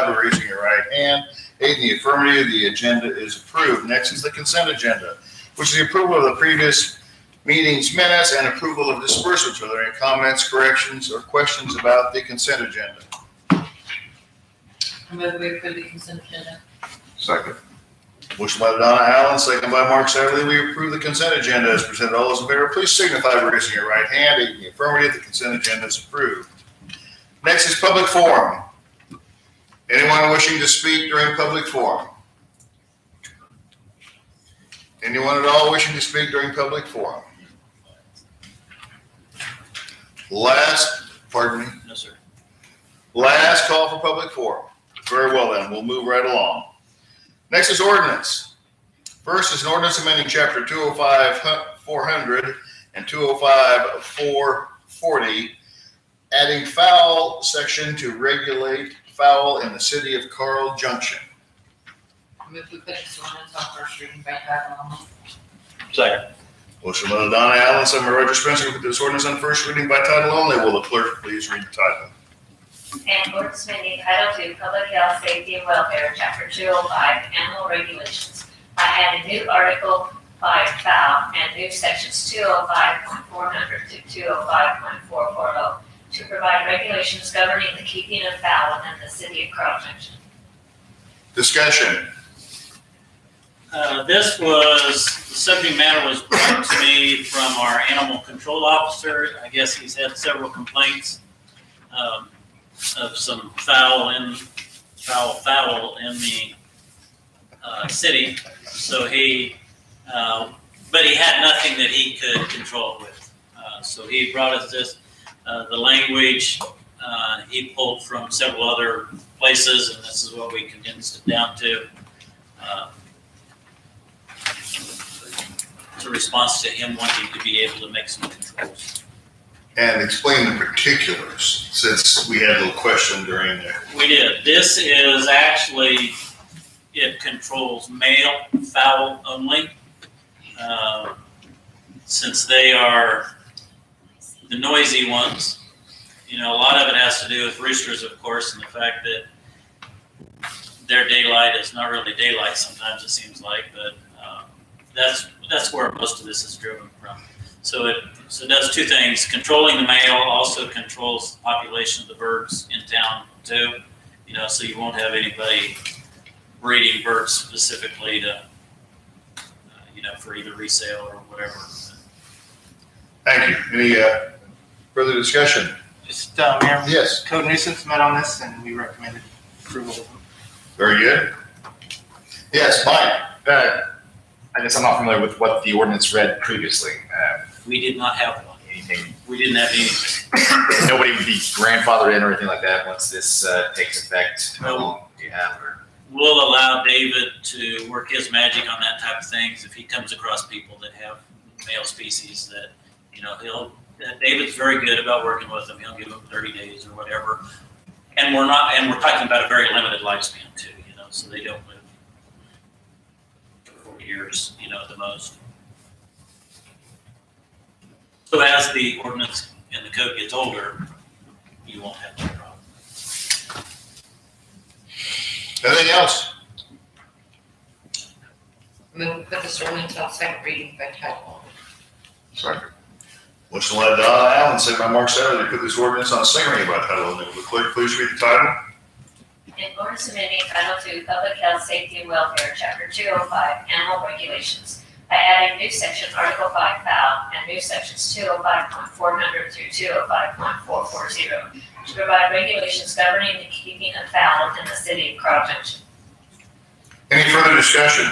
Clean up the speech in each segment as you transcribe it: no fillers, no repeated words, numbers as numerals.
signify by raising your right hand. 8 in the affirmative, the agenda is approved. Next is the consent agenda, which is the approval of the previous meeting's minutes and approval of disbursements. Are there any comments, corrections, or questions about the consent agenda? I move we approve the consent agenda. Second. Motion by Donna Allen, second by Mark Satterley. We approve the consent agenda as presented. All those in favor, please signify by raising your right hand. 8 in the affirmative, the consent agenda is approved. Next is public forum. Anyone wishing to speak during public forum? Anyone at all wishing to speak during public forum? Pardon me? No, sir. Last call for public forum. Very well then, we'll move right along. Next is ordinance. First is an ordinance amending chapter 205-400 and 205-440, adding foul section to regulate foul in the city of Carl Junction. I move we put this ordinance on first reading by title only. Second. Motion by Donna Allen, second by Roger Spencer, to put this ordinance on first reading by title only. Will the clerk please read the title? And ordinance amending Title II, Public Health, Safety, and Welfare, Chapter 205, Animal Regulations, by adding new Article 5 foul and new sections 205.400 to 205.440 to provide regulations governing the keeping of fowl within the city of Carl Junction. Discussion. The subject matter was brought to me from our animal control officer. I guess he's had several complaints of some foul in the city. So but he had nothing that he could control with. So he brought us this, the language he pulled from several other places, and this is what we condensed it down to. It's a response to him wanting to be able to make some controls. And explain the particulars, since we had a little question during there. We did. This is actually, it controls male fowl only. Since they are the noisy ones, a lot of it has to do with roosters, of course, and the fact that their daylight is not really daylight sometimes, it seems like, but that's where most of this is driven from. So it does two things. Controlling the male also controls the population of the birds in town too. So you won't have anybody breeding birds specifically to, for either resale or whatever. Thank you. Any further discussion? Just, Mayor? Yes. Code nuisance met on this, and we recommended approval. Very good. Yes, Mike. I guess I'm not familiar with what the ordinance read previously. We did not have one. Anything, We didn't have anything. nobody would be grandfathered in or anything like that once this takes effect. How No. long do you have? Or? We'll allow David to work his magic on that type of things. If he comes across people that have male species that, David's very good about working with them. He'll give them 30 days or whatever. And we're talking about a very limited lifespan too, so they don't live 4 years, at the most. So as the ordinance and the code gets older, you won't have that problem. Anything else? I move we put this ordinance on second reading by title only. Second. Motion by Donna Allen, second by Mark Satterley, to put this ordinance on second reading by title only. Will the clerk please read the title? And ordinance amending Title II, Public Health, Safety, and Welfare, Chapter 205, Animal Regulations, by adding new section Article 5 foul and new sections 205.400 through 205.440 to provide regulations governing the keeping of fowl within the city of Carl Junction. Any further discussion?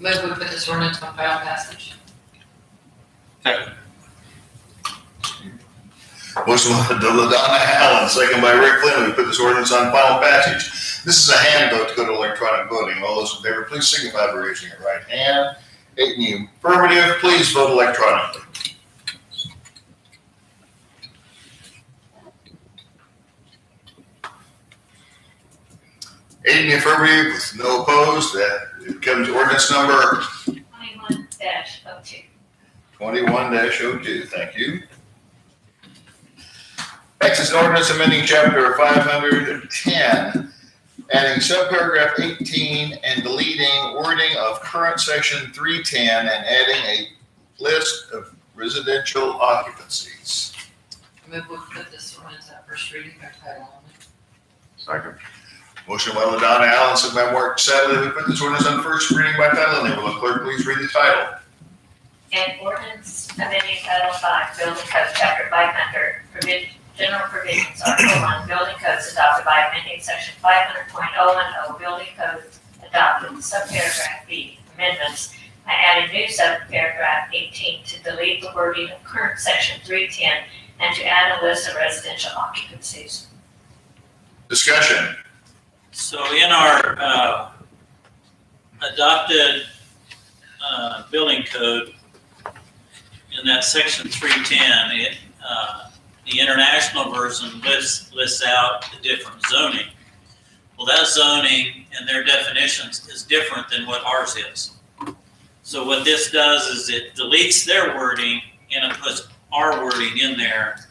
Move we put this ordinance on final passage. Second. Motion by Donna Allen, second by Rick Flynn. We put this ordinance on final passage. This is a hand vote to go to electronic voting. All those in favor, please signify by raising your right hand. 8 in the affirmative, please vote electronically. 8 in the affirmative with no opposed. That it comes ordinance number 21-02. 21-02. Thank you. Next is is an ordinance amending chapter 510, adding subparagraph 18 and deleting wording of current section 310 and adding a list of residential occupancies. I move we put this ordinance on first reading by title only. Second. Motion by Ladonna Allen, second by Mark Sadler, we put this ordinance on first reading by title only. Will the clerk please read the title? An ordinance amending Title V, Building Code, Chapter 500, General Provisions, Article 1, Building Codes adopted by amending Section 500.010, Building Codes adopted, subparagraph B, amendments by adding new subparagraph 18 to delete the wording of current Section 310 and to add a list of residential occupancies. Discussion. So in our adopted building code, in that section 310, the international version lists out the different zoning. Well, that zoning and their definitions is different than what ours is. So what this does is it deletes their wording and it puts our wording in there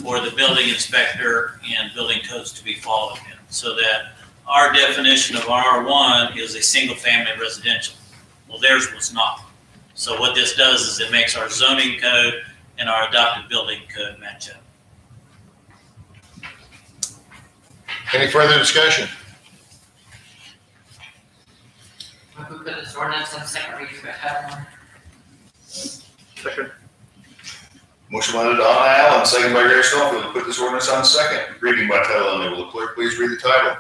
for the building inspector and building codes to be followed in, so that our definition of R1 is a single family residential. Well, theirs was not. So what this does is it makes our zoning code and our adopted building code match up. Any further discussion? I move we put this ordinance on second reading by title only. Second. Motion by Ladonna Allen, second by Gary Stallfield, to put this ordinance on second reading by title only. Will the clerk please read the title?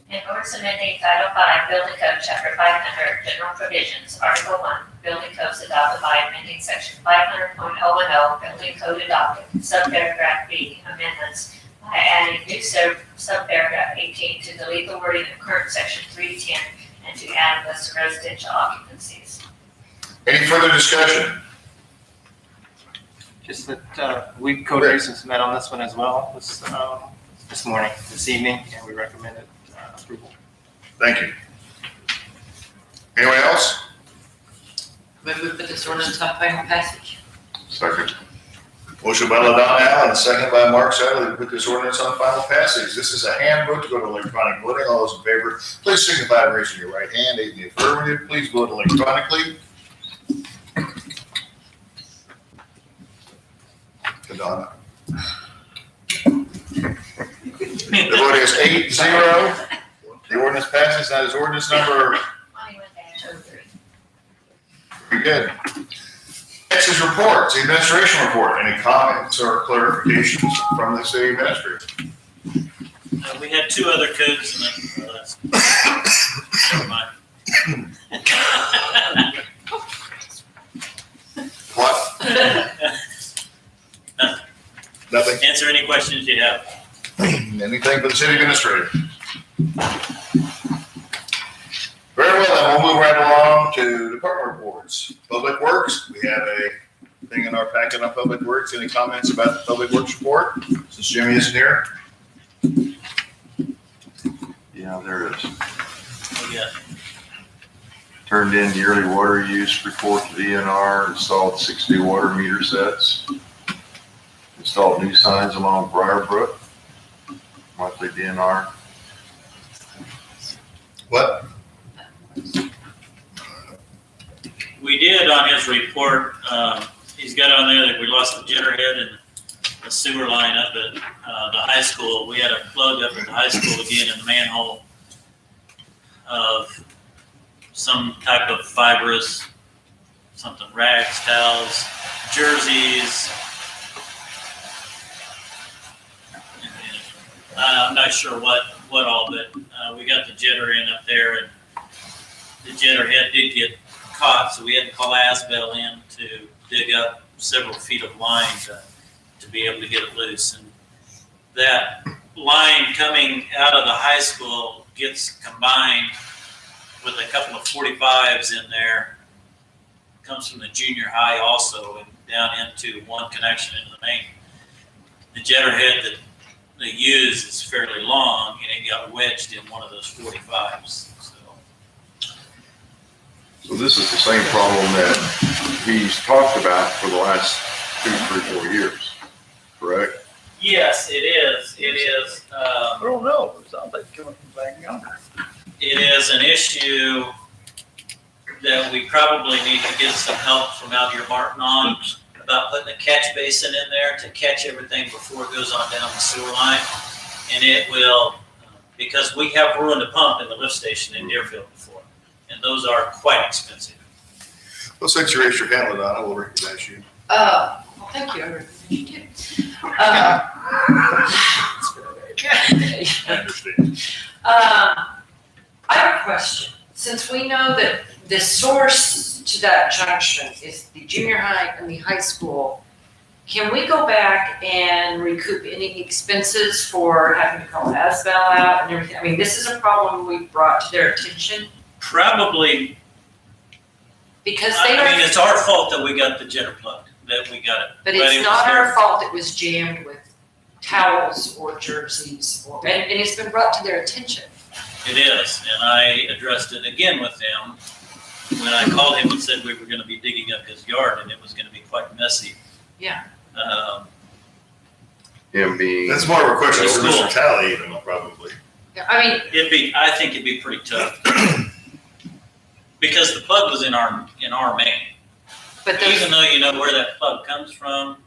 An ordinance amending Title V, Building Code, Chapter 500, General Provisions, Article 1, Building Codes adopted by amending Section 500.010, Building Code adopted, subparagraph B, amendments by adding new subparagraph 18 to delete the wording of current Section 310 and to add a list of residential occupancies. Any further discussion? Just that, we code racers met on this one as well, this evening, and we recommended approval. Thank you. Anyone else? I move we put this ordinance on final passage. Second. Motion by Ladonna Allen, second by Mark Sadler, to put this ordinance on final passage. This is a handbook to go to electronic voting. All those in favor, please signify by raising your right hand. Aid in the affirmative. Please vote electronically. Ladonna. The vote is 8-0. The ordinance passes. That is ordinance number. 21-03. Very good. Next is reports, the administration report. Any comments or clarifications from the city administrator? We had two other codes in it. Never mind. What? Nothing? Answer any questions you have. Anything for the city administrator? Very well, then we'll move right along to department reports. Public Works, we have a thing in our packet on Public Works. Any comments about the Public Works report, since Jimmy isn't here? Yeah, there is. We got Turned in yearly water use report to DNR, installed 60 water meter sets, installed new signs along Briarbrook, monthly DNR. What? We did on his report, he's got on there that we lost the jitterhead and the sewer line up at the high school. We had a plug up at the high school again in the manhole of some type of fibrous, something, rags, towels, jerseys. I'm not sure what all, but we got the jitter in up there, and the jitter head did get caught, so we had to call Asbel in to dig up several feet of line to be able to get it loose. And that line coming out of the high school gets combined with a couple of 45s in there. Comes from the junior high also, and down into one connection into the main. The jetter head that they use is fairly long, and it got wedged in one of those 45s. So this is the same problem that he's talked about for the last 2, 3, 4 years, correct? Yes, it is. I don't know, it sounds like coming from back yonder. It is an issue that we probably need to get some help from out here Martin on about putting a catch basin in there to catch everything before it goes on down the sewer line. And it will, because we have ruined a pump in the lift station in Deerfield before, and those are quite expensive. Well, since you raised your hand, Ladonna, we'll recognize you. Well, thank you, I recognize you too. I understand. I have a question. Since we know that the source to that junction is the junior high and the high school, can we go back and recoup any expenses for having to call ASBEL out and everything? I mean, this is a problem we brought to their attention Probably, because I they mean, are, it's our fault that we got the jetter plugged, that we got it. but it it's was not their our fault it was jammed with towels or jerseys or, and it's been brought to their attention. It is, and I addressed it again with him when I called him and said we were gonna be digging up his yard and it was gonna be quite messy. Yeah. Him being. That's more of a question for Cool. Mr. Talley, even, probably. I mean, I think it'd be pretty tough. Because the plug was in our main. but those, Even though you know where that plug comes from,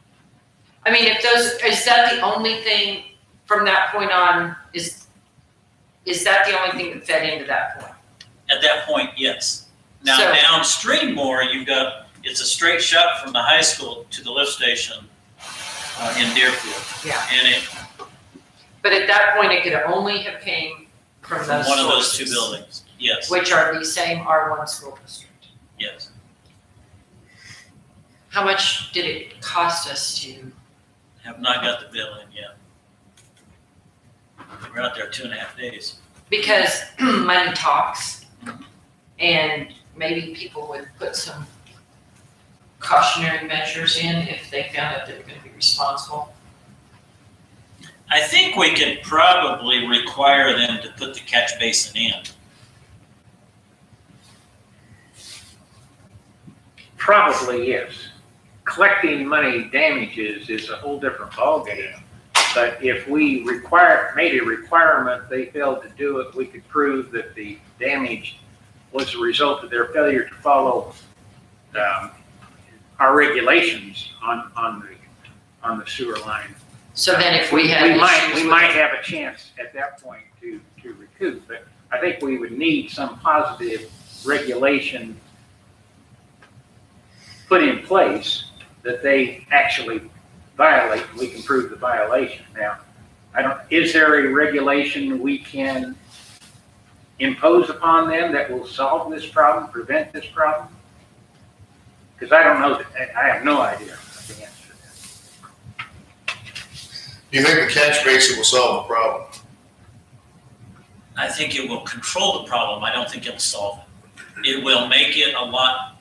I mean, if those, is that the only thing from that point on, is that the only thing that fed into that point? at that point, yes. Now So- downstream more, it's a straight shot from the high school to the lift station in Deerfield. Yeah. And But at that point, it could only have came from from those one of those two sources, buildings, yes, which are the same R1 school district. yes. How much did it cost us to, Have not got the bill in yet. We're out there 2.5 days. because money talks, and maybe people would put some cautionary measures in if they found out they were gonna be responsible. I think we could probably require them to put the catch basin in. Probably, yes. Collecting money damages is a whole different ballgame. But if we made a requirement, they failed to do it, we could prove that the damage was a result of their failure to follow our regulations on the sewer line. So then if we had We issues with- might have a chance at that point to recoup, but I think we would need some positive regulation put in place that they actually violate, and we can prove the violation. Now, is there a regulation we can impose upon them that will solve this problem, prevent this problem? Because I don't know, I have no idea the answer to that. Do you think the catch basin will solve the problem? I think it will control the problem. I don't think it'll solve it. It will make it a lot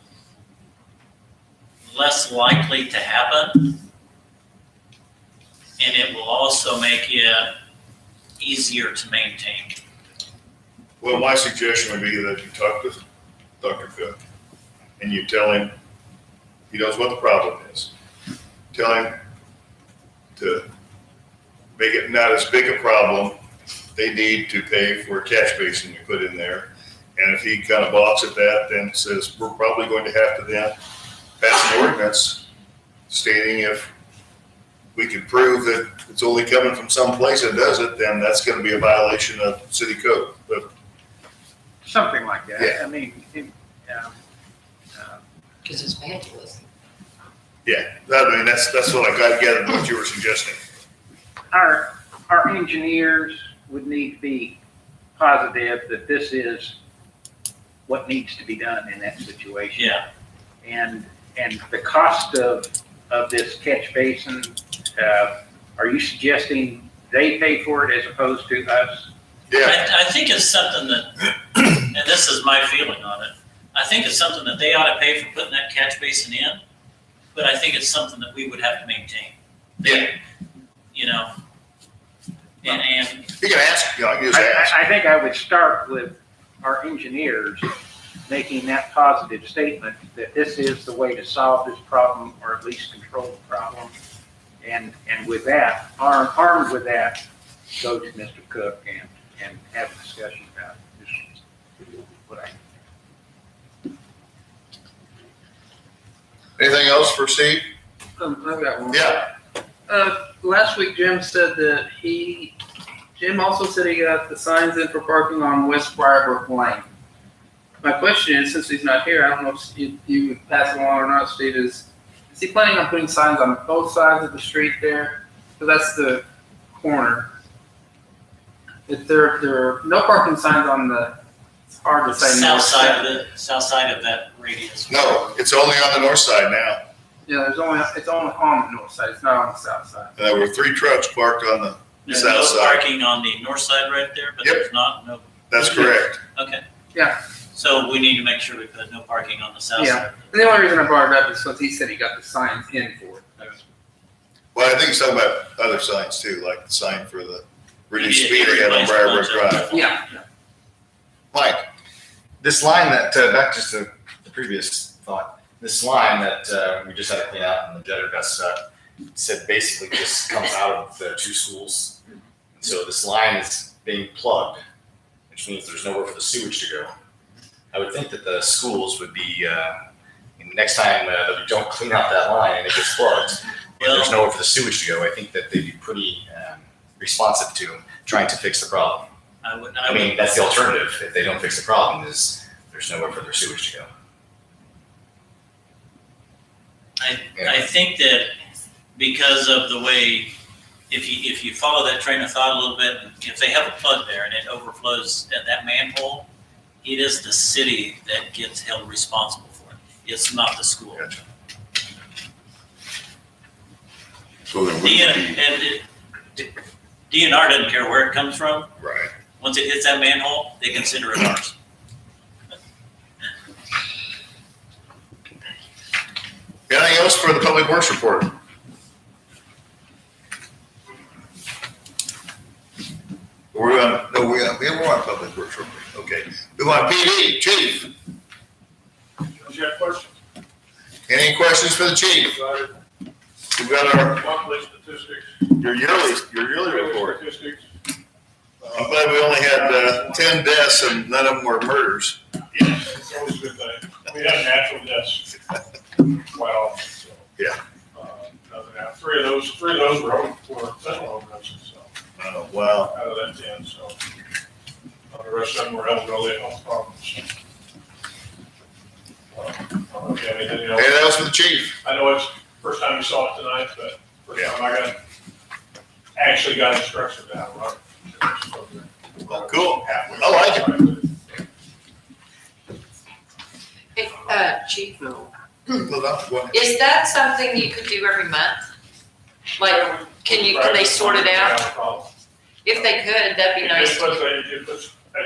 less likely to happen. And it will also make it easier to maintain. Well, my suggestion would be that you talk to Dr. Cook and you tell him, he knows what the problem is. Tell him to make it not as big a problem. They need to pay for a catch basin you put in there. And if he kind of balks at that, then says, we're probably going to have to then pass an ordinance stating if we can prove that it's only coming from someplace that does it, then that's going to be a violation of city code. But Something like that. Yeah. I mean, Because it's vandalism. yeah, I mean, that's what I got together with what you were suggesting. our engineers would need to be positive that this is what needs to be done in that situation. Yeah. And the cost of this catch basin, are you suggesting they pay for it as opposed to us? Yeah, I think it's something that, and this is my feeling on it, I think it's something that they ought to pay for putting that catch basin in, but I think it's something that we would have to maintain. Yeah. You know, and you can ask, you know, I can just ask. I think I would start with our engineers making that positive statement that this is the way to solve this problem or at least control the problem. And with that, armed with that, go to Mr. Cook and have a discussion about this. What I Anything else for Steve? I've got one. Yeah. Last week Jim said that Jim also said he got the signs in for parking on West Briarbrook Lane. My question is, since he's not here, I don't know if you would pass it along or not, Steve, is he planning on putting signs on both sides of the street there? Because that's the corner. If there are no parking signs on it's hard to say. South side of that radius. No, it's only on the north side now. Yeah, it's only on the north side, it's not on the south side. There were 3 trucks parked on the There's south no side. parking on the north side right there, but Yep. there's not, no, That's correct. okay. Yeah. So we need to make sure we put no parking on the south Yeah. side. And the only reason I brought it up is because he said he got the signs in for it. Well, I think he's talking about other signs too, like the sign for the reduced Yeah, speed he again on replaced a Briarbrook bunch of Drive. them. Yeah. Mike, This line that, back just to the previous thought, this line that we just had to clean out and the jetter got stuck, said basically just comes out of the 2 schools. And so this line is being plugged, which means there's nowhere for the sewage to go. I would think that the schools would be, next time that we don't clean out that line and it gets plugged, and there's nowhere for the sewage to go, I think that they'd be pretty responsive to trying to fix the problem. I mean, that's the alternative. If they don't fix the problem, is there's nowhere for their sewage to go. I think that because of the way, if you follow that train of thought a little bit, if they have a plug there and it overflows at that manhole, it is the city that gets held responsible for it. It's not the school. Gotcha. So then we DNR doesn't care where it comes from. right. Once it hits that manhole, they consider it ours. Anything else for the Public Works report? We're on Public Works report. Okay. We want PD, Chief. Any questions for the chief? We've got our Monthly statistics. your yearly report. Statistics. I'm glad we only had 10 deaths and none of them were murders. Yes, it's always a good thing. We had natural deaths quite often, so. Yeah. Nothing out. Three of those were fentanyl overdoses, so, Wow. out of that 10, so. The rest of them were elderly health problems. I don't know if you have anything else. Anything else for the chief? I know it's first time you saw it tonight, but first time I actually got instructions down, right? Well, cool. I like it. Hey, Chief, Well, no, go ahead. is that something you could do every month? Like, can they sort it out? If they could, that'd be nice.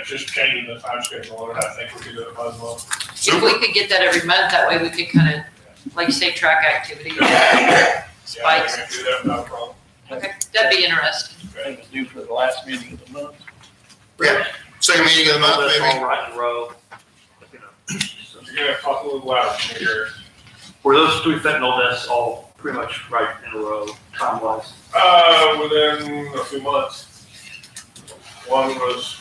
Just changing the time schedule, and I think we could do it by the month. If we could get that every month, that way we could kind of, like you say, track activity. Yeah, Spikes. I can do that without a problem. Okay, that'd be interesting. I think it's due for the last meeting of the month. Yeah. Second meeting of the month, That's maybe? all right in a row. You know, So you're gonna talk a little louder here. Were those 3 fentanyl deaths all pretty much right in a row, time-wise? Within a few months. One was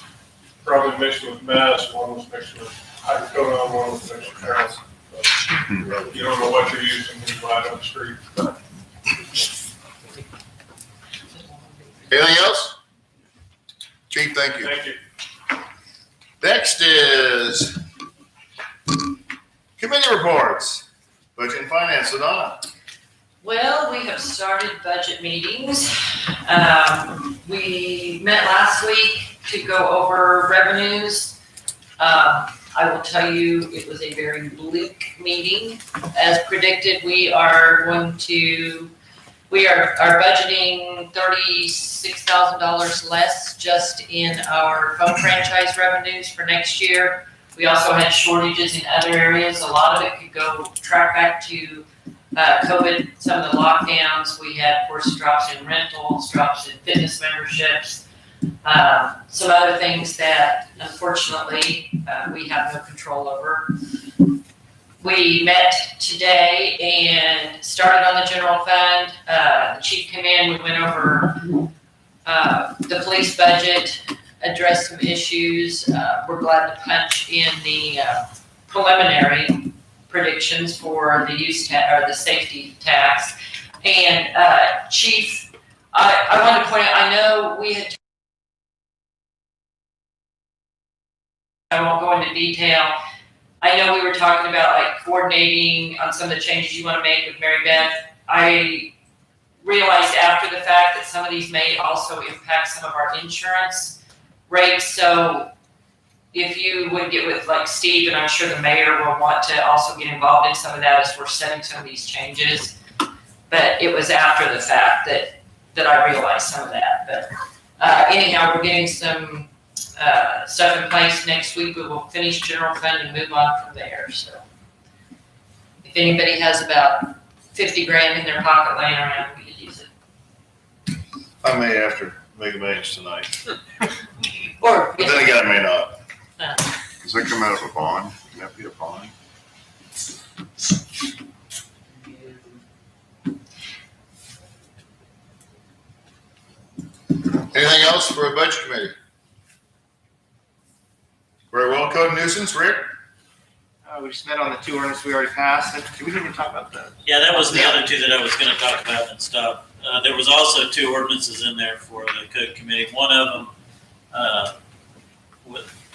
probably mixed with meth, one was mixed with hydrocodone, one was mixed with heroin. You don't know what you're using when you ride on the street. Anything else? Chief, thank you. Thank you. Next is committee reports. Budget and Finance, Donna. Well, we have started budget meetings. We met last week to go over revenues. I will tell you, it was a very bleak meeting. As predicted, we are budgeting $36,000 less just in our phone franchise revenues for next year. We also had shortages in other areas. A lot of it could go track back to COVID, some of the lockdowns. We had, of course, drops in rentals, drops in fitness memberships, some other things that unfortunately we have no control over. We met today and started on the general fund. The chief came in, we went over the police budget, addressed some issues. We're glad to punch in the preliminary predictions for the or the safety tax. And Chief, I wanted to point out, I know we had, I won't go into detail. I know we were talking about like coordinating on some of the changes you want to make with Mary Beth. I realized after the fact that some of these may also impact some of our insurance rates. So if you would get with like Steve, and I'm sure the mayor will want to also get involved in some of that as we're setting some of these changes. But it was after the fact that I realized some of that. But anyhow, we're getting some stuff in place. Next week we will finish general fund and move on from there. So if anybody has about 50 grand in their pocket laying around, we could use it. I may have to make a millions tonight, Or but then again, I may not. Does that come out of a bond? Can that be a bond? Anything else for a budget committee? Very well, code and nuisance, Rick? We just met on the two ordinances we already passed. We didn't even talk about that. Yeah, that was the other two that I was gonna talk about and stop. There was also two ordinances in there for the code committee. One of them,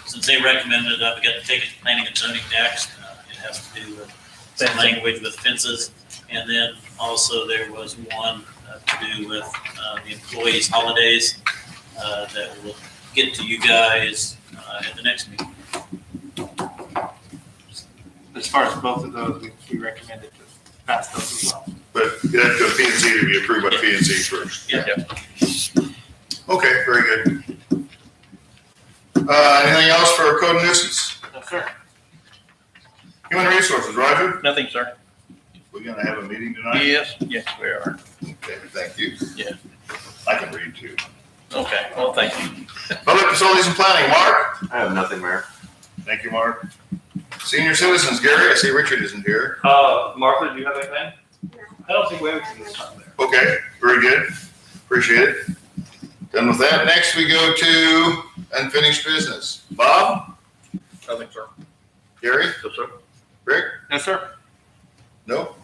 since they recommended it, I've got to take it to planning and zoning next. It has to do with some language with fences. And then also there was one to do with the employees' holidays that we'll get to you guys at the next meeting. As far as both of those, we recommended to pass those as well. But you have to go to P and Z to be approved by P and Z first. Yeah. Okay, very good. Anything else for code and nuisance? No, sir. Human resources, Roger? Nothing, sir. We're gonna have a meeting tonight? Yes, we are. Okay, thank you. Yeah. I can read too. Okay, well, thank you. Public facilities and planning, Mark? I have nothing, Mayor. Thank you, Mark. Senior citizens, Gary, I see Richard isn't here. Martha, do you have anything? I don't think we have anything this time there. Okay, very good. Appreciate it. Done with that. Next, we go to unfinished business. Bob? Nothing, sir. Gary? No, sir. Rick? No, sir. No?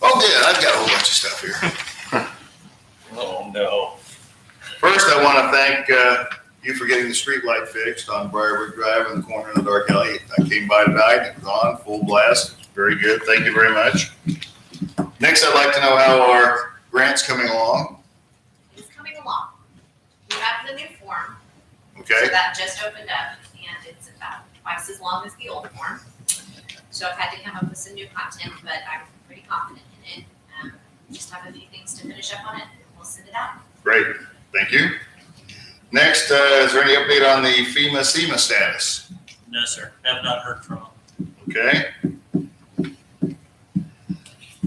Oh, good. I've got a whole bunch of stuff here. Oh, no. First, I want to thank you for getting the street light fixed on Briarbrook Drive in the corner of the dark alley. I came by tonight. It was on full blast. Very good. Thank you very much. Next, I'd like to know how our grant's coming along. It's coming along. We have the new form. Okay? So that just opened up, and it's about twice as long as the old form. So I've had to come up with some new content, but I'm pretty confident in it. Just have a few things to finish up on it, and we'll send it out. Great. Thank you. Next, is there any update on the FEMA-SEMA status? No, sir. Have not heard from them. Okay.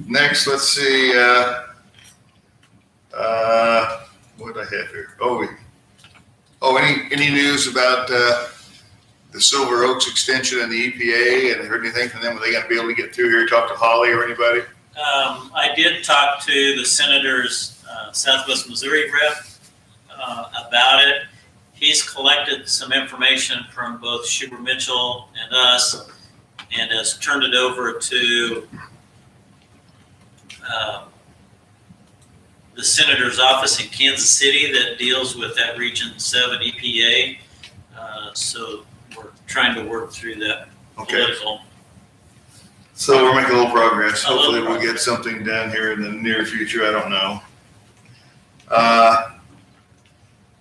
Next, let's see, what did I have here? Any news about, the Silver Oaks extension and the EPA? And heard anything from them? Are they gonna be able to get through here, talk to Holly or anybody? I did talk to the senator's Southwest Missouri rep about it. He's collected some information from both Schuber Mitchell and us and has turned it over to the senator's office in Kansas City that deals with that Region 7 EPA. So we're trying to work through that Okay. political. So we're making a little progress. A little Hopefully we'll progress. get something done here in the near future. I don't know.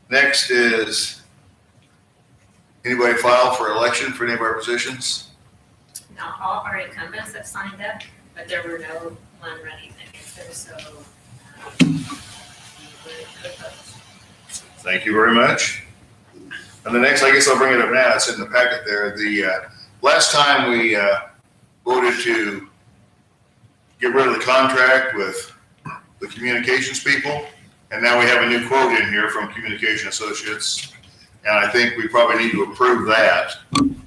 Next is anybody file for election for any of our positions? Now, all our incumbents have signed up, but there were no one running against them, so. Thank you very much. And the next, I guess I'll bring it up now. It's in the packet there. The last time we voted to get rid of the contract with the communications people, and now we have a new quote in here from Communication Associates. And I think we probably need to approve that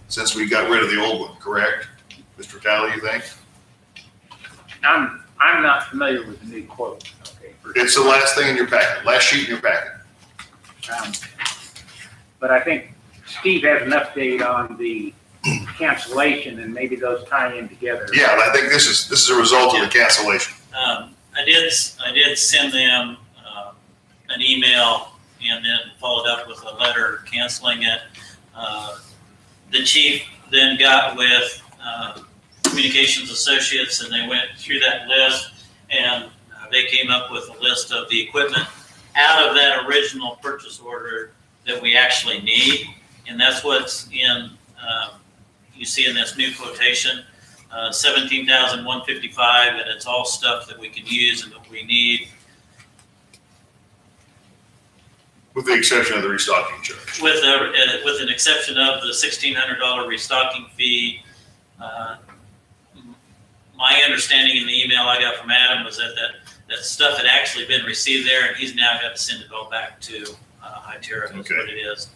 since we got rid of the old one, correct? Mr. Talley, you think? I'm not familiar with the new quote, okay? It's the last thing in your packet, last sheet in your packet. But I think Steve has an update on the cancellation and maybe those tie in together. Yeah, I think this is a result of the cancellation. I did send them an email and then followed up with a letter canceling it. The chief then got with Communications Associates and they went through that list and they came up with a list of the equipment out of that original purchase order that we actually need. And that's what's in, you see in this new quotation, $17,155, and it's all stuff that we can use and that we need. With the exception of the restocking charge. With an exception of the $1,600 restocking fee. My understanding in the email I got from Adam was that stuff had actually been received there, and he's now got to send it all back to Hytera. That's what it is.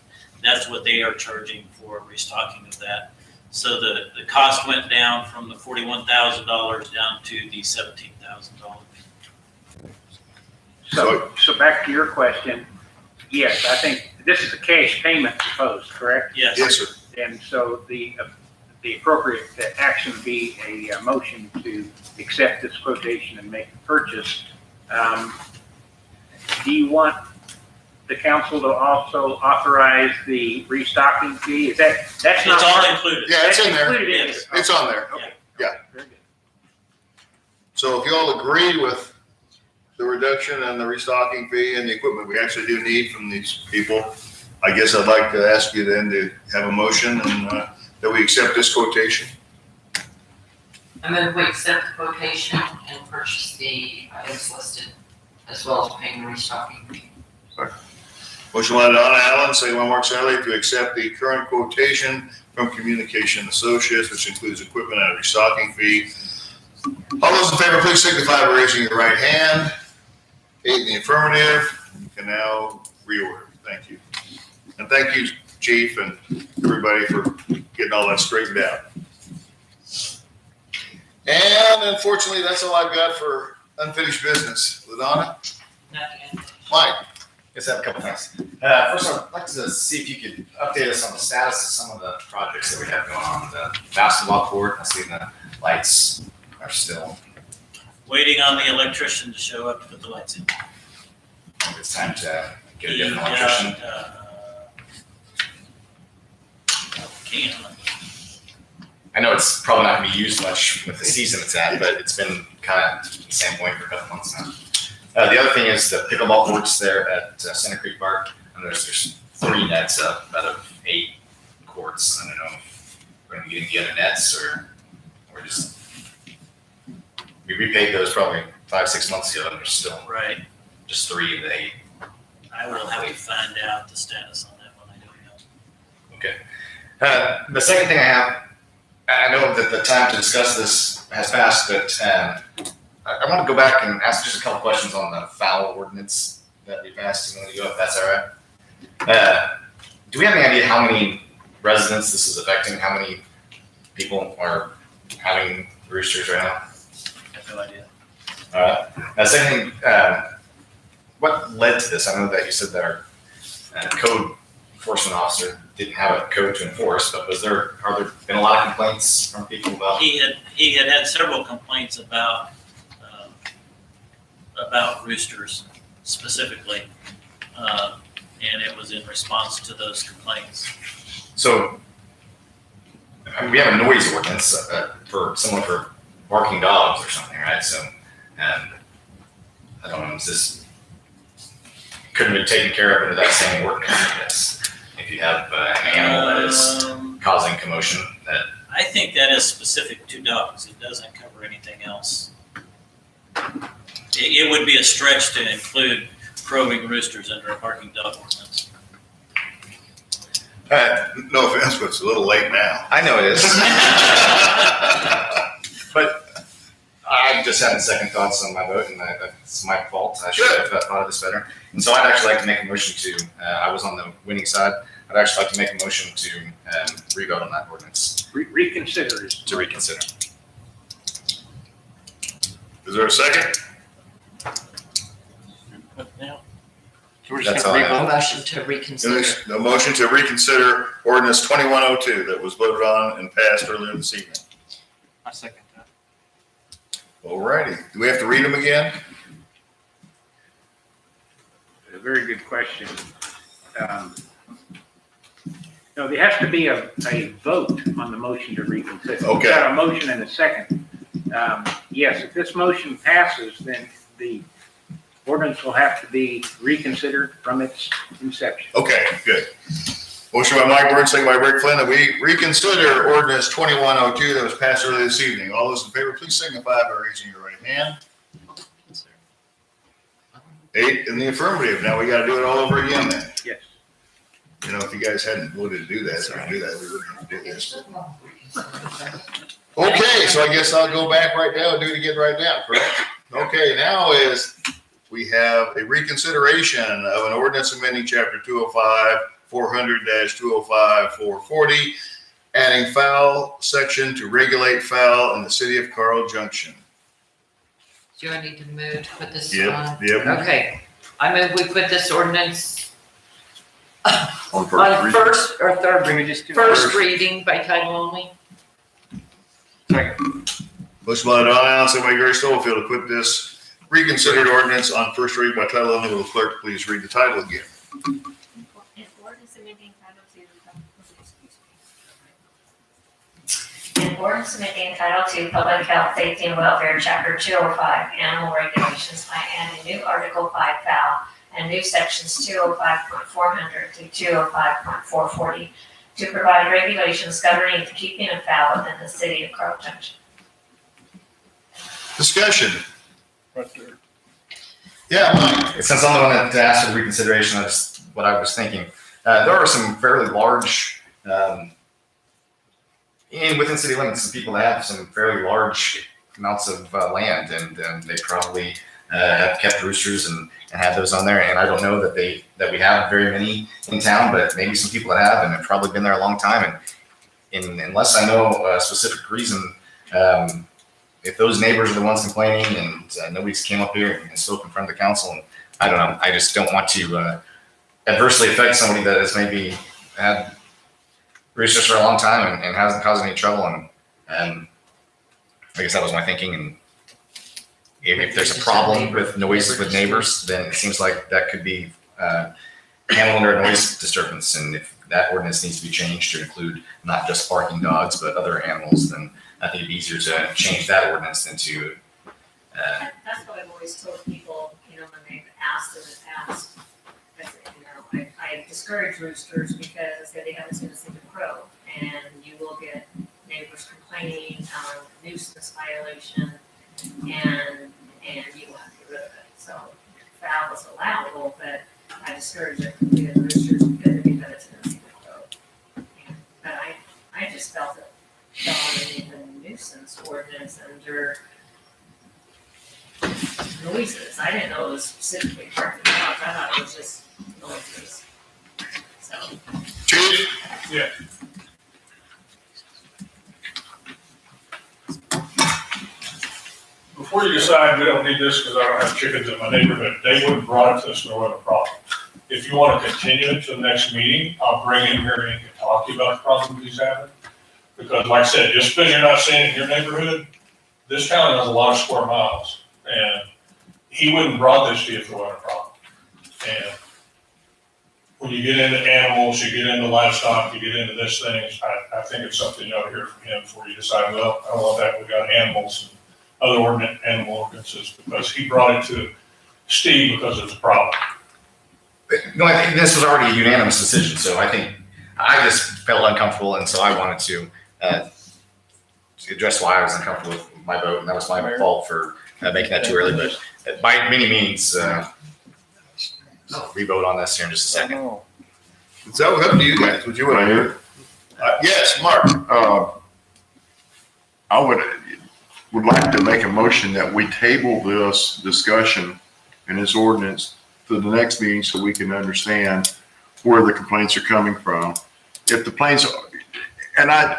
That's what they are charging for restocking of that. So the cost went down from the $41,000 down to the $17,000. So back to your question, yes, I think this is a cash payment proposed, correct? Yes. Yes, sir. And so the appropriate action would be a motion to accept this quotation and make the purchase. Do you want the council to also authorize the restocking fee? Is that's not It's all part- included. Yeah, it's in there. included in Yes. it? It's on there. Okay. Yeah. Very good. So if you all agree with the reduction and the restocking fee and the equipment we actually do need from these people, I guess I'd like to ask you then to have a motion and that we accept this quotation. I move we accept the quotation and purchase the items listed, as well as paying the restocking fee. Motion by Donna Allen, second by Mark Sadler, to accept the current quotation from Communication Associates, which includes equipment and a restocking fee. All those in favor, please signify by raising your right hand. 8 in the affirmative. You can now reorder. Thank you. And thank you, Chief, and everybody for getting all that straightened out. And unfortunately, that's all I've got for unfinished business. LaDonna? Nothing. Mike? Yes, I have a couple things. First, I'd like to see if you could update us on the status of some of the projects that we have going on. The basketball court, I see the lights are still, Waiting on the electrician to show up to put the lights in. it's time to get a He different got, electrician. I know it's probably not gonna be used much with the season it's at, but it's been kind of the same point for a couple months now. The other thing is the pickleball courts there at Center Creek Park. And there's 3 nets up out of 8 courts. I don't know if we're gonna get any other nets or just, we repaid those probably 5-6 months ago and there's still Right. just 3 of the 8. I will have to find out the status on that one. I don't know. Okay. The second thing I know that the time to discuss this has passed, but I want to go back and ask just a couple questions on the foul ordinance that we passed a minute ago, if that's all right. Do we have any idea how many residents this is affecting? How many people are having roosters right now? I have no idea. All right. Second thing, what led to this? I know that you said that our code enforcement officer didn't have a code to enforce, but are there been a lot of complaints from people about? He had several complaints about roosters specifically, and it was in response to those complaints. So, I mean, we have a noise ordinance for someone for barking dogs or something, right? So, I don't know, is this couldn't be taken care of under that same ordinance, I guess? If you have an animal that is causing commotion, that I think that is specific to dogs. It doesn't cover anything else. It would be a stretch to include crowing roosters under a barking dog ordinance. No offense, but it's a little late now. I know it is. But I'm just having second thoughts on my vote, and it's my fault. I should have thought of this better. And so I'd actually like to make a motion to, I was on the winning side, I'd actually like to make a motion to re-vote on that ordinance. Reconsider is. To reconsider. Is there a second? Now, That's all I A have. motion to reconsider. There's no motion to reconsider ordinance 2102 that was voted on and passed earlier this evening. I second that. All righty. Do we have to read them again? A very good question. No, there has to be a vote on the motion to reconsider. Okay. We've got a motion and a second. Yes, if this motion passes, then the ordinance will have to be reconsidered from its inception. Okay, good. Motion by Mike Burns, second by Rick Flynn, that we reconsider ordinance 2102 that was passed earlier this evening. All those in favor, please signify by raising your right hand. 8 in the affirmative. Now we gotta do it all over again then. Yes. You know, if you guys hadn't voted to do that, we wouldn't have to do this. Okay, so I guess I'll go back right now and do it again right now, correct? Okay, now we have a reconsideration of an ordinance amending chapter 205, 400-205, 440, adding foul section to regulate foul in the city of Carl Junction. Do I need to move to put this Yep, on? yep. Okay, I move we put this ordinance On first on reading. first or third, Can we just do first reading by title only. Motion by Don Allen, second by Gary Stubblefield to put this reconsidered ordinance on first reading by title only. Will the clerk please read the title again? An ordinance amending Title II. An ordinance amending Title II, Public Health, Safety, and Welfare, Chapter 205, Animal Regulations by adding new Article 5 foul and new sections 205.400 to 205.440 to provide regulations governing the keeping of fowl within the city of Carl Junction. Discussion. Right there. Yeah, Mike. Since I'm the one that asked for the reconsideration, that's what I was thinking. There are some fairly large, within city limits, some people that have some fairly large amounts of land, and they probably have kept roosters and have those on there. And I don't know that we have very many in town, but maybe some people that have, and have probably been there a long time. And unless I know a specific reason, if those neighbors are the ones complaining and nobody's came up here and still confronted the council, and I don't know, I just don't want to adversely affect somebody that has maybe had roosters for a long time and hasn't caused any trouble. And I guess that was my thinking. And if there's a problem with noise with neighbors, then it seems like that could be handled under a noise disturbance. And if that ordinance needs to be changed to include not just barking dogs, but other animals, then I think it'd be easier to change that ordinance than to. That's what I've always told people, when they've asked in the past. I discourage roosters because they haven't seen a single crow, and you will get neighbors complaining, nuisance violation, and you will have to get rid of it. So fowl is allowable, but I discourage it with roosters because they haven't seen a single crow. But I just felt it fell in the nuisance ordinance under noises. I didn't know it was specifically parking lots. I thought it was just noises. So. Chief? Yeah. Before you decide we don't need this because I don't have chickens in my neighborhood, they wouldn't brought it to us nor what a problem. If you want to continue it to the next meeting, I'll bring in here and can talk to you about the problems he's having. Because like I said, just because you're not seeing it in your neighborhood, this town has a lot of square miles. And he wouldn't brought this to you if there wasn't a problem. And when you get into animals, you get into livestock, you get into this thing, I think it's something you ought to hear from him before you decide, well, I don't want that, we got animals and other animal ordinances, because he brought it to Steve because it's a problem. No, I think this was already a unanimous decision, so I think I just felt uncomfortable, and so I wanted to address why I was uncomfortable with my vote, and that was my fault for making that too early. But by many means, we vote on this here in just a second. Is that up to you guys? Would you want to hear? Yes, Mark. I would like to make a motion that we table this discussion and this ordinance to the next meeting so we can understand where the complaints are coming from. If the complaints, and I'm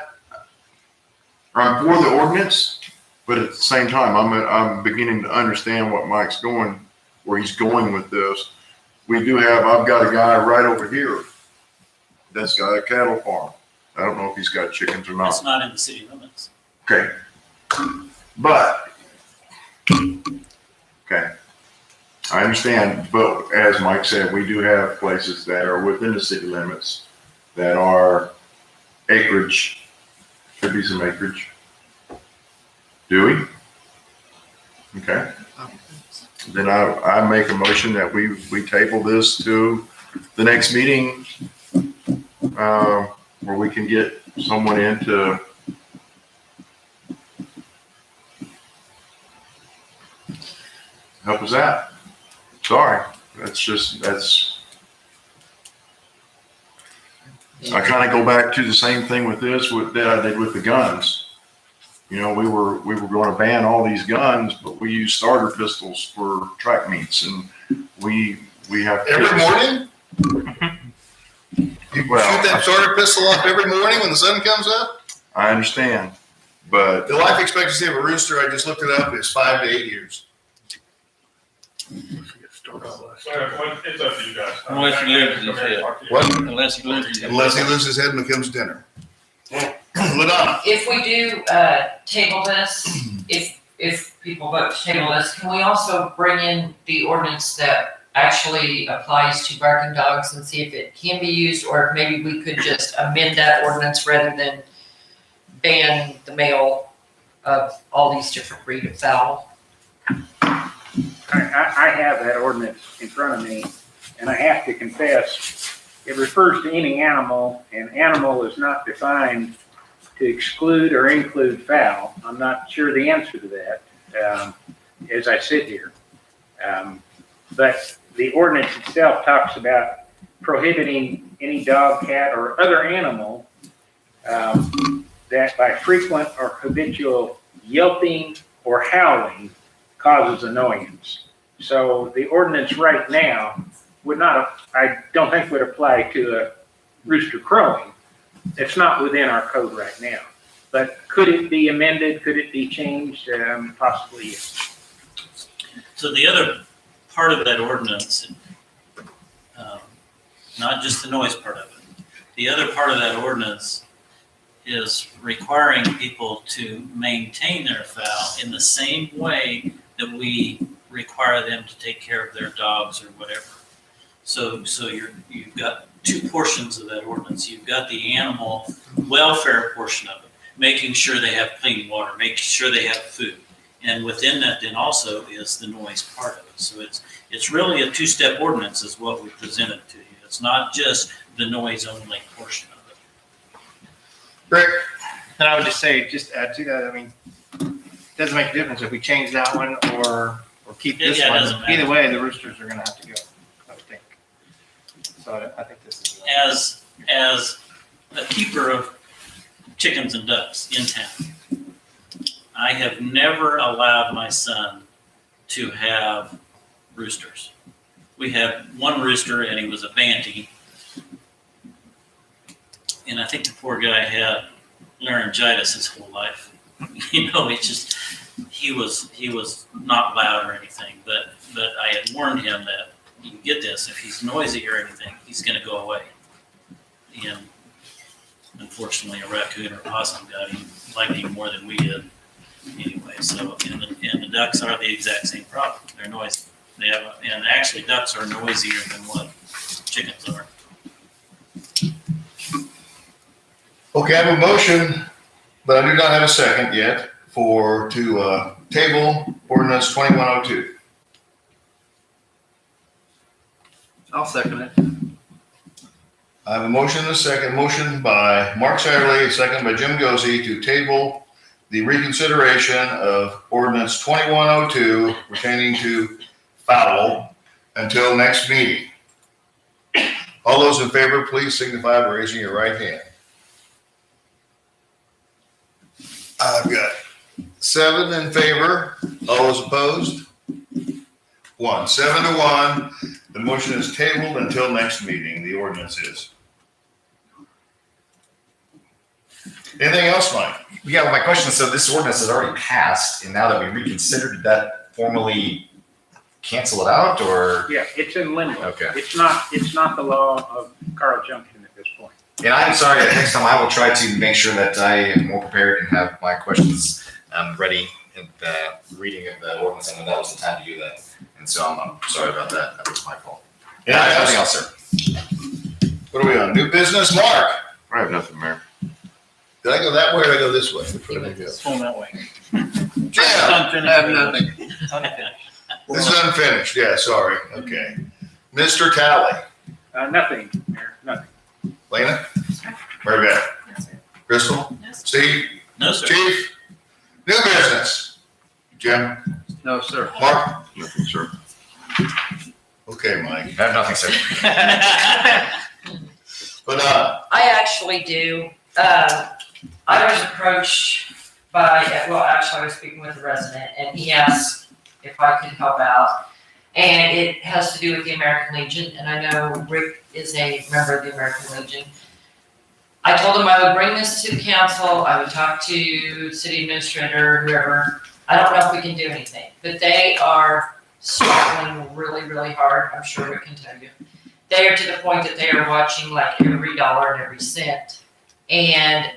for the ordinance, But at the same time, I'm beginning to understand what Mike's going, where he's going with this. I've got a guy right over here that's got a cattle farm. I don't know if he's got chickens or not. It's not in the city limits. Okay. But, okay. I understand, but as Mike said, we do have places that are within the city limits that are acreage, should be some acreage. Do we? Okay. Then I make a motion that we table this to the next meeting, where we can get someone in to help us out. Sorry, I kind of go back to the same thing with this that I did with the guns. You know, we were going to ban all these guns, but we use starter pistols for track meets, and we have Every morning? You shoot that starter pistol off every morning when the sun comes up? I understand, but The life expectancy of a rooster, I just looked it up, is 5 to 8 years. It's up to you guys. Unless he loses his head. What? Unless he loses. Unless he loses his head and becomes dinner. Ladonna, If we do, table this, if people vote to table this, can we also bring in the ordinance that actually applies to barking dogs and see if it can be used, or maybe we could just amend that ordinance rather than ban the male of all these different breed of fowl? I have that ordinance in front of me, and I have to confess, it refers to any animal, and animal is not defined to exclude or include fowl. I'm not sure the answer to that, as I sit here. But the ordinance itself talks about prohibiting any dog, cat, or other animal that by frequent or habitual yelping or howling causes annoyance. So the ordinance right now would not, I don't think would apply to a rooster crowing. It's not within our code right now. But could it be amended? Could it be changed? Possibly, yes. So the other part of that ordinance, not just the noise part of it, the other part of that ordinance is requiring people to maintain their fowl in the same way that we require them to take care of their dogs or whatever. So you've got two portions of that ordinance. You've got the animal welfare portion of it, making sure they have clean water, making sure they have food. And within that then also is the noise part of it. So it's really a two-step ordinance is what we presented to you. It's not just the noise only portion of it. Rick, And I would just say, just add to that, I mean, it doesn't make a difference if we change that one or keep this Yeah, it one. doesn't matter. Either way, the roosters are gonna have to go, I would think. So I think this is. As a keeper of chickens and ducks in town, I have never allowed my son to have roosters. We had one rooster and he was a banty. And I think the poor guy had laryngitis his whole life. You know, it's just, he was not loud or anything, but I had warned him that you get this, if he's noisy or anything, he's gonna go away. And unfortunately, a raccoon or a possum got him, liked him more than we did anyway. So, and the ducks are the exact same problem. They're noisy. And actually ducks are noisier than what chickens are. okay, I have a motion, but I do not have a second yet to table ordinance 2102. I'll second it. I have a motion and a second. Motion by Mark Satterley, a second by Jim Gosey to table the reconsideration of ordinance 2102 pertaining to fowl until next meeting. All those in favor, please signify by raising your right hand. I've got 7 in favor. All those opposed? 1. 7 to 1. The motion is tabled until next meeting. The ordinance is. Anything else, Mike? Yeah, well, my question is, so this ordinance is already passed, and now that we reconsidered, did that formally cancel it out, or? Yeah, it's in limbo. Okay. It's not the law of Carl Junction at this point. And I'm sorry, next time I will try to make sure that I am more prepared and have my questions ready in the reading of the ordinance. I know that was the time to do that. And so I'm sorry about that. That was my fault. Yeah, Nothing else, sir. What are we on? New business, Mark? I have nothing, Mayor. Did I go that way or did I go this way? Which way did I go? It's going that way. Jim, I have nothing. this is unfinished. Yeah, sorry. Okay. Mr. Talley. Nothing, Mayor, nothing. Lena? Mary Beth? No, sir. Crystal? No, sir. Steve? No, sir. Chief? New business? Jim? No, sir. Mark? Nothing, sir. Okay, Mike. I have nothing, sir. But, I actually do. I was approached by, well, actually I was speaking with a resident and he asked if I could help out. And it has to do with the American Legion, and I know Rick is a member of the American Legion. I told him I would bring this to the council, I would talk to city administrator, whoever. I don't know if we can do anything, but they are struggling really, really hard, I'm sure Rick can tell you. They are to the point that they are watching like every dollar and every cent. And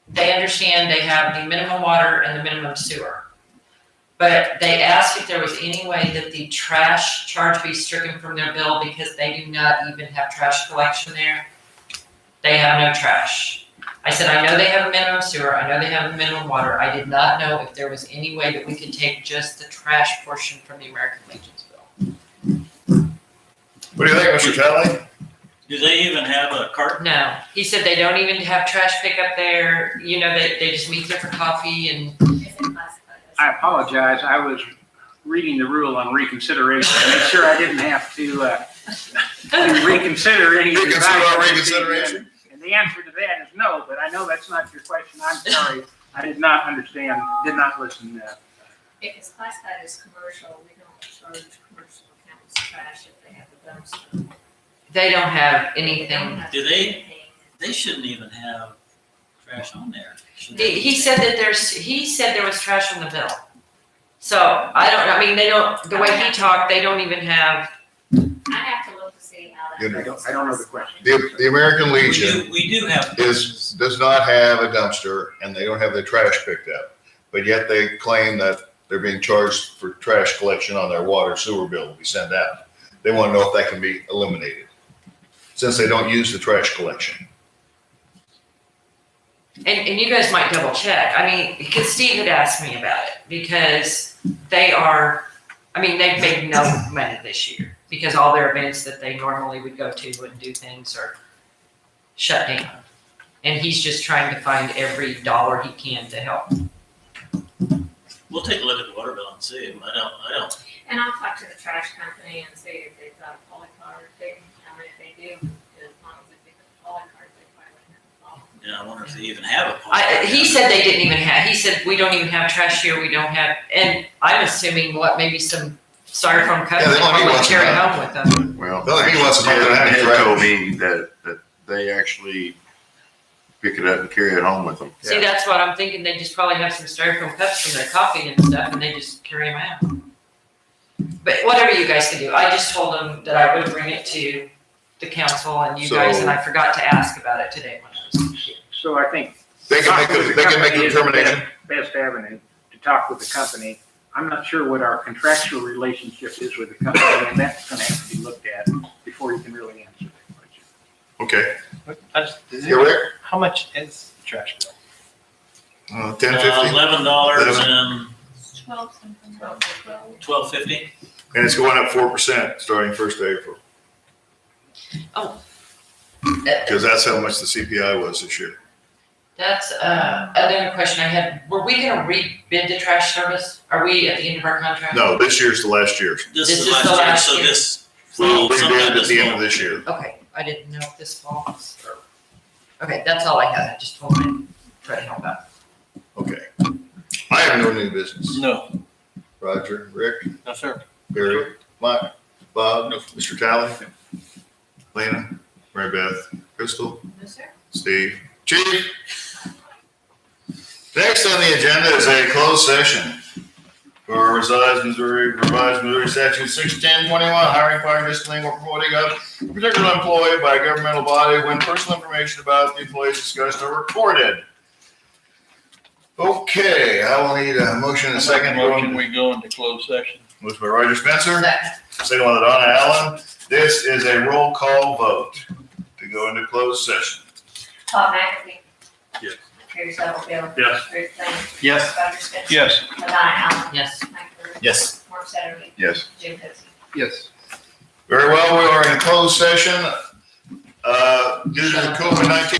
they understand they have the minimum water and the minimum sewer. But they asked if there was any way that the trash charge be stricken from their bill because they do not even have trash collection there. They have no trash. I said, I know they have a minimum sewer, I know they have a minimum water. I did not know if there was any way that we could take just the trash portion from the American Legion's bill. what do you think, Mr. Talley? Do they even have a cart? No, he said they don't even have trash pickup there. You know, they just meet there for coffee and Is it classified as? I apologize, I was reading the rule on reconsideration, to make sure I didn't have to reconsider anything. Reconsider our reconsideration? And the answer to that is no, but I know that's not your question, I'm sorry, I did not understand, did not listen. If it's classified as commercial, we don't charge commercial accounts trash if they have a dumpster. they don't have They don't anything. have Do to they? do anything. They shouldn't even have trash on there. should He they? he said that he said there was trash on the bill. So I mean, they don't, the way he talked, they don't even have, I have to look to see how Good. that. I don't know the question. The American Legion We do have. does not have a dumpster and they don't have their trash picked up. But yet they claim that they're being charged for trash collection on their water sewer bill we send out. They want to know if that can be eliminated, since they don't use the trash collection. and you guys might double check. I mean, because Steve had asked me about it, because they are, I mean, they've made no money this year because all their events that they normally would go to and do things are shut down. And he's just trying to find every dollar he can to help. We'll take a look at the water bill and see. I don't. And I'll talk to the trash company and see if they've got a polycard thing, and if they do, as long as they pick up the polycard, they probably wouldn't have a problem. Yeah, I wonder if they even have a. He said they didn't even have, he said, we don't even have trash here, we don't have, and I'm assuming maybe some styrofoam cups Yeah, they they don't need probably ones carry now. home with them. Well, The only thing he wants to know is that Ted it's told trash. me that they actually pick it up and carry it home with them. See, that's what I'm thinking, they just probably have some styrofoam cups from their coffee and stuff, and they just carry them out. But whatever you guys can do, I just told them that I would bring it to the council and you guys, and I forgot to ask about it today when I was here. So I think. They can make talking with they the can make a company is the determination. Best avenue to talk with the company. I'm not sure what our contractual relationship is with the company, and that's gonna have to be looked at before you can really answer that question. Okay. Does Rick? how much is the trash bill? $10.50. $11 and 12 something. 12.50. And it's going up 4% starting 1st of April. Because that's how much the CPI was this year. That's, another question I had, were we gonna rebid the trash service? Are we at the end of our contract? No, this year's the last year. This This is is last the year, last so year. this We'll fall, sometime rebid at this the end fall. of this year. Okay, I didn't know if this falls, or, okay, that's all I had, I just told them I'd try to help out. Okay. I have no new business. No, Roger, Rick, no, sir. Barry, Mike, Bob, Mr. Talley, Lena, Mary Beth, Crystal, No, sir. Steve, Chief. Next on the agenda is a closed session for revised Missouri statute 61021, hiring, firing, disciplining, or promoting of a particular employee by a governmental body when personal information about the employee is discussed or recorded. Okay, I will need a motion and a second. Motion, we go into closed session. Motion by Roger Spencer, Second. second by Donna Allen. This is a roll call vote to go into closed session. Bob McAfee. Yes. Terry Stubblefield. Yes. Rick Flynn. Yes. Roger Spencer. Yes. Donna Allen. Yes. Mike Burke. Yes. Mark Satterley. Yes. Jim Cozy. Yes. Very well, we are in closed session. Due to the COVID-19